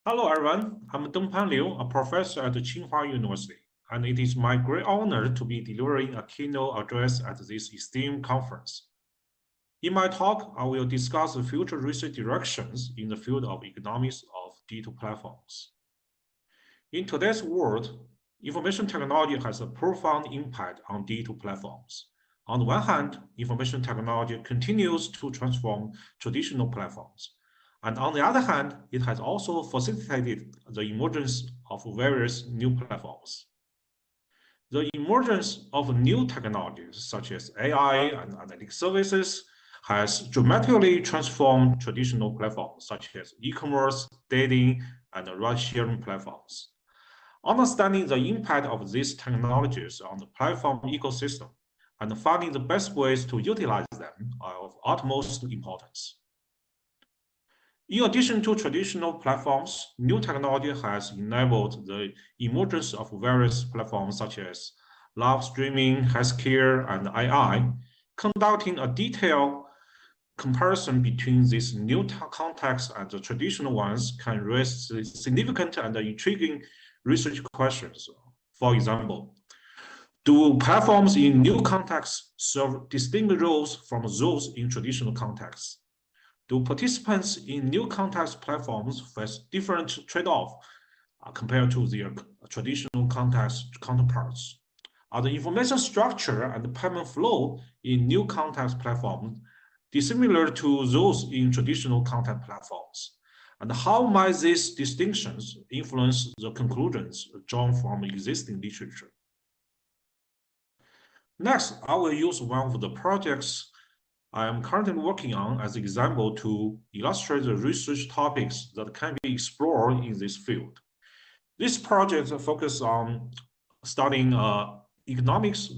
Hello, everyone. I'm Dengpan Liu, a professor at Tsinghua University, and it is my great honor to be delivering a keynote address at this esteemed conference. In my talk, I will discuss the future research directions in the field of economics of digital platforms. In today's world, information technology has a profound impact on digital platforms. On the one hand, information technology continues to transform traditional platforms. And on the other hand, it has also facilitated the emergence of various new platforms. The emergence of new technologies such as AI and analytic services has dramatically transformed traditional platforms such as e-commerce, dating, and ride-sharing platforms. Understanding the impact of these technologies on the platform ecosystem and finding the best ways to utilize them are of utmost importance. In addition to traditional platforms, new technology has enabled the emergence of various platforms such as live streaming, healthcare, and AI. Conducting a detailed comparison between these new contexts and the traditional ones can raise significant and intriguing research questions. For example, do platforms in new contexts serve distinct roles from those in traditional contexts? Do participants in new context platforms face different trade-offs compared to their traditional context counterparts? Are the information structure and payment flow in new context platforms dissimilar to those in traditional content platforms? And how might these distinctions influence the conclusions drawn from existing literature? Next, I will use one of the projects I am currently working on as an example to illustrate the research topics that can be explored in this field. This project focuses on studying the economics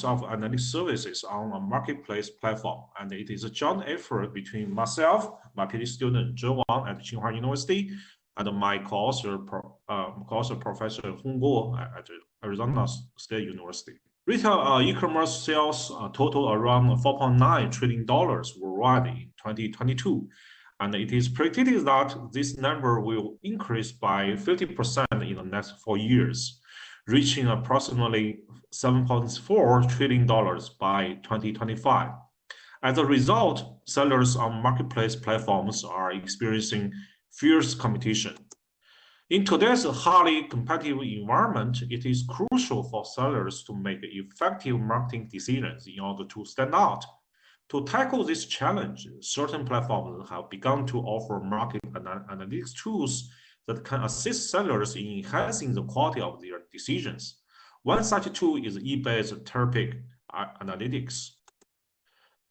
of analytic services on a marketplace platform, and it is a joint effort between myself, my PhD student Zhe Wang at Tsinghua University, and my co-author, Professor Hong Guo at Arizona State University. Retail e-commerce sales total around $4.9 trillion worldwide in 2022, and it is predicted that this number will increase by 50% in the next 4 years, reaching approximately $7.4 trillion by 2025. As a result, sellers on marketplace platforms are experiencing fierce competition. In today's highly competitive environment, it is crucial for sellers to make effective marketing decisions in order to stand out. To tackle this challenge, certain platforms have begun to offer market analytics tools that can assist sellers in enhancing the quality of their decisions. One such tool is eBay's Therapeutic Analytics.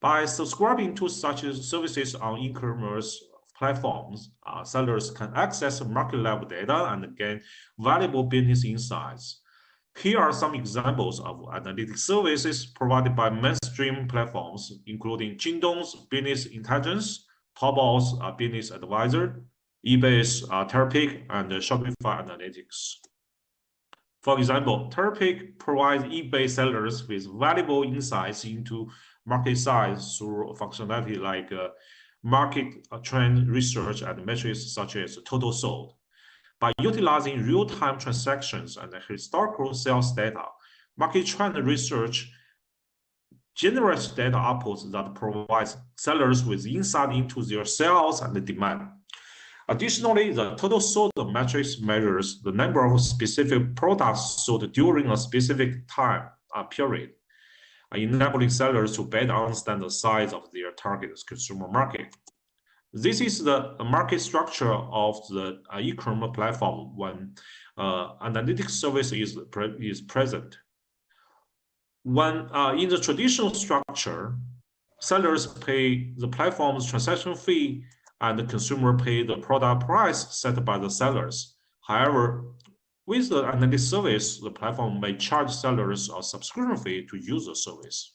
By subscribing to such services on e-commerce platforms, sellers can access market-level data and gain valuable business insights. Here are some examples of analytic services provided by mainstream platforms, including Jingdong's Business Intelligence, Taobao's Business Advisor, eBay's Therapeutic, and Shopify Analytics. For example, Therapeutic provides eBay sellers with valuable insights into market size through functionality like market trend research and metrics such as total sold. By utilizing real-time transactions and historical sales data, market trend research generates data outputs that provides sellers with insight into their sales and demand. Additionally, the total sold metrics measures the number of specific products sold during a specific time period, enabling sellers to better understand the size of their target consumer market. This is the market structure of the e-commerce platform when analytics service is present. When in the traditional structure, sellers pay the platform's transaction fee and the consumer pay the product price set by the sellers. However, with the analytics service, the platform may charge sellers a subscription fee to use the service.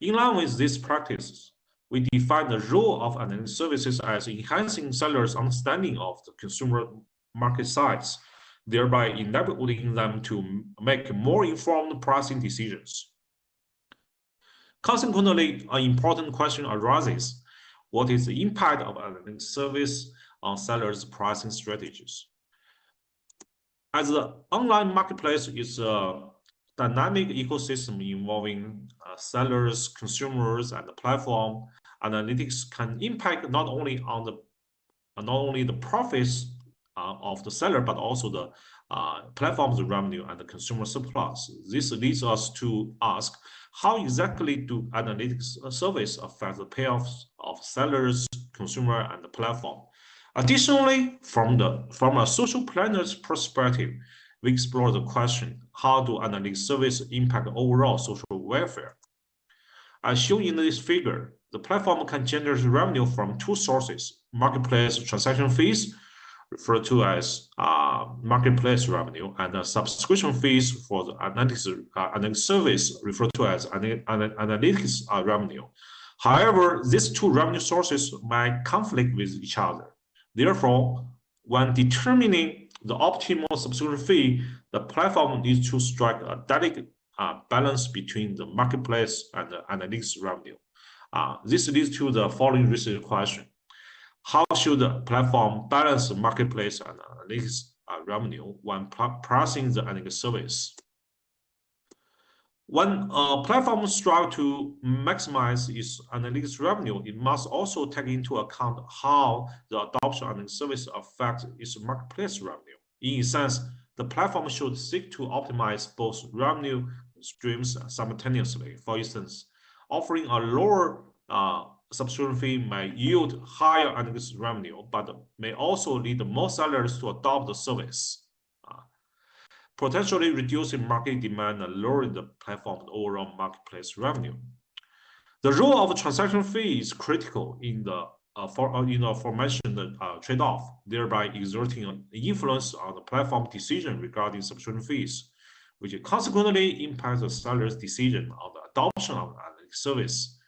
In line with this practice, we define the role of analytics services as enhancing sellers' understanding of the consumer market size, thereby enabling them to make more informed pricing decisions. Consequently, an important question arises: what is the impact of analytics service on sellers' pricing strategies. As the online marketplace is a dynamic ecosystem involving sellers, consumers, and the platform, analytics can impact not only the profits of the seller, but also the platform's revenue and the consumer surplus. This leads us to ask, how exactly do analytics service affect the payoffs of sellers, consumer, and the platform? Additionally, from a social planner's perspective, we explore the question, how do analytics service impact overall social welfare? As shown in this figure, the platform can generate revenue from two sources: marketplace transaction fees, referred to as marketplace revenue, and subscription fees for the analytics service, referred to as analytics revenue. However, these two revenue sources might conflict with each other. Therefore, when determining the optimal subscription fee, the platform needs to strike a delicate balance between the marketplace and the analytics revenue. This leads to the following research question: how should the platform balance the marketplace and analytics revenue when pricing the analytics service? When a platform strives to maximize its analytics revenue, it must also take into account how the adoption of analytics service affects its marketplace revenue. In a sense, the platform should seek to optimize both revenue streams simultaneously. For instance, offering a lower subscription fee may yield higher analytics revenue, but may also lead more sellers to adopt the service, potentially reducing market demand and lowering the platform's overall marketplace revenue. The role of a transaction fee is critical in the aforementioned trade-off, thereby exerting an influence on the platform decision regarding subscription fees, which consequently impacts the seller's decision on the adoption of analytics service.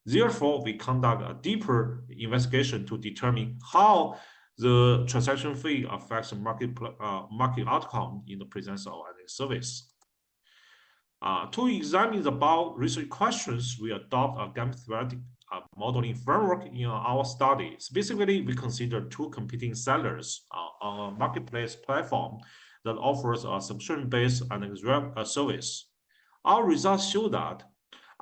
Therefore, we conduct a deeper investigation to determine how the transaction fee affects the market outcome in the presence of analytics service. To examine the above research questions, we adopt a game-theoretic modeling framework in our study. Specifically, we consider two competing sellers on a marketplace platform that offers a subscription-based analytics service. Our results show that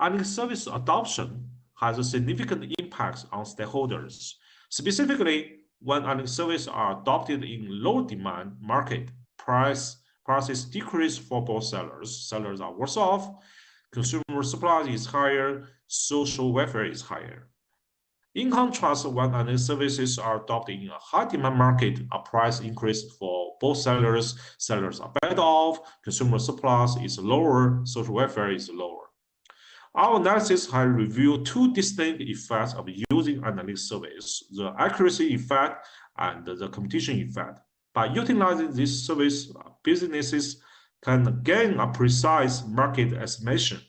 analytics service adoption has a significant impact on stakeholders. Specifically, when analytics services are adopted in low-demand market, prices decrease for both sellers. Sellers are worse off, consumer supply is higher, social welfare is higher. In contrast, when analytics services are adopted in a high-demand market, a price increase for both sellers are better off, consumer supply is lower, social welfare is lower. Our analysis has revealed two distinct effects of using analytics service: the accuracy effect and the competition effect. By utilizing this service, businesses can gain a precise market estimation,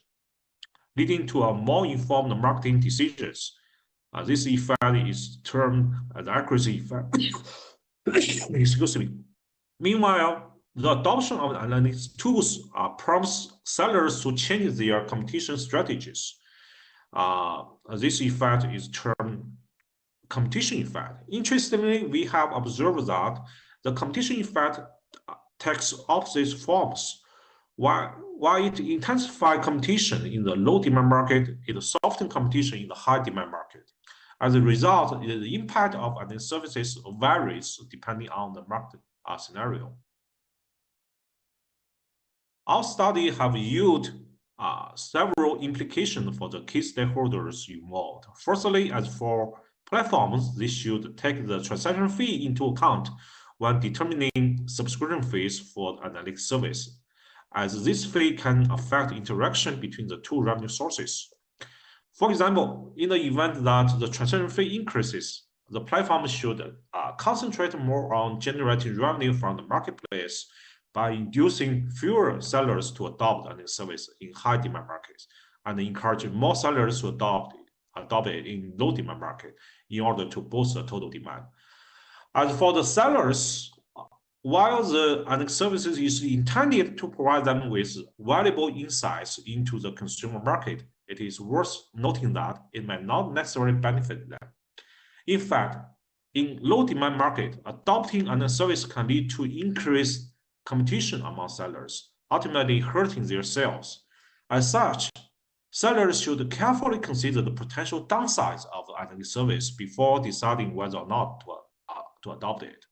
leading to a more informed marketing decisions. This effect is termed the accuracy effect. Excuse me. Meanwhile, the adoption of analytics tools prompts sellers to change their competition strategies. This effect is termed competition effect. Interestingly, we have observed that the competition effect takes opposite forms. While it intensifies competition in the low-demand market, it softens competition in the high-demand market. As a result, the impact of analytics services varies depending on the market scenario. Our study have yielded several implications for the key stakeholders involved. Firstly, as for platforms, they should take the transaction fee into account when determining subscription fees for analytics service, as this fee can affect interaction between the two revenue sources. For example, in the event that the transaction fee increases, the platform should concentrate more on generating revenue from the marketplace by inducing fewer sellers to adopt analytics service in high-demand markets and encouraging more sellers to adopt it in low-demand market in order to boost the total demand. As for the sellers, while the analytics services is intended to provide them with valuable insights into the consumer market, it is worth noting that it may not necessarily benefit them. In fact, in low-demand market, adopting a service can lead to increased competition among sellers, ultimately hurting their sales. As such, sellers should carefully consider the potential downsides of an service before deciding whether or not to adopt it.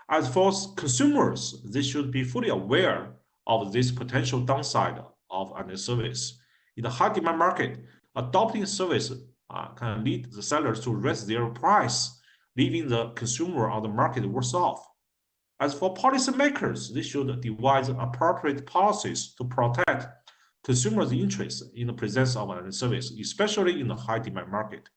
As for consumers, they should be fully aware of this potential downside of a service. In the high-demand market, adopting a service can lead the sellers to raise their price, leaving the consumer on the market worse off. As for policymakers, they should devise appropriate policies to protect consumers' interests in the presence of a service, especially in the high-demand market.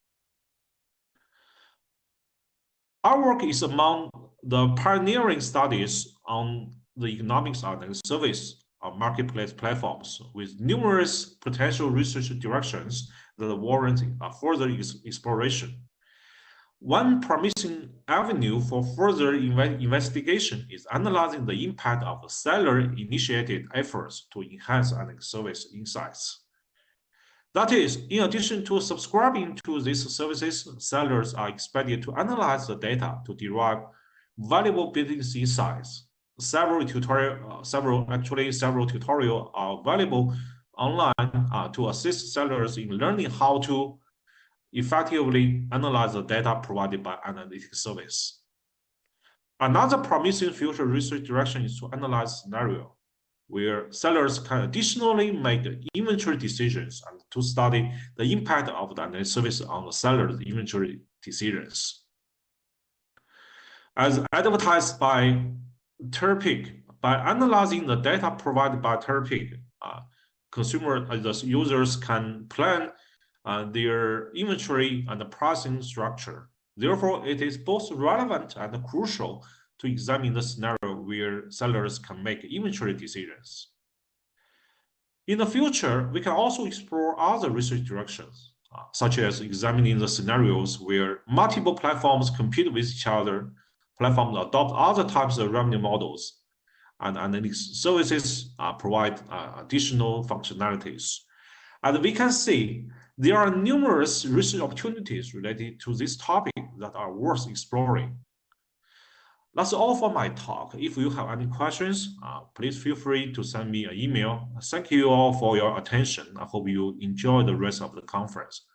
Our work is among the pioneering studies on the economics of the service of marketplace platforms, with numerous potential research directions that warrant further exploration. One promising avenue for further investigation is analyzing the impact of seller-initiated efforts to enhance an service insights. That is, in addition to subscribing to these services, sellers are expected to analyze the data to derive valuable business insights. Several tutorials are available online to assist sellers in learning how to effectively analyze the data provided by analytics service. Another promising future research direction is to analyze scenario where sellers can additionally make inventory decisions and to study the impact of the service on the seller's inventory decisions. As advertised by Terpic, by analyzing the data provided by Terpic, the users can plan their inventory and the pricing structure. Therefore, it is both relevant and crucial to examine the scenario where sellers can make inventory decisions. In the future, we can also explore other research directions, such as examining the scenarios where multiple platforms compete with each other, platforms adopt other types of revenue models, and analytics services provide additional functionalities. As we can see, there are numerous research opportunities related to this topic that are worth exploring. That's all for my talk. If you have any questions, please feel free to send me an email. Thank you all for your attention. I hope you enjoy the rest of the conference.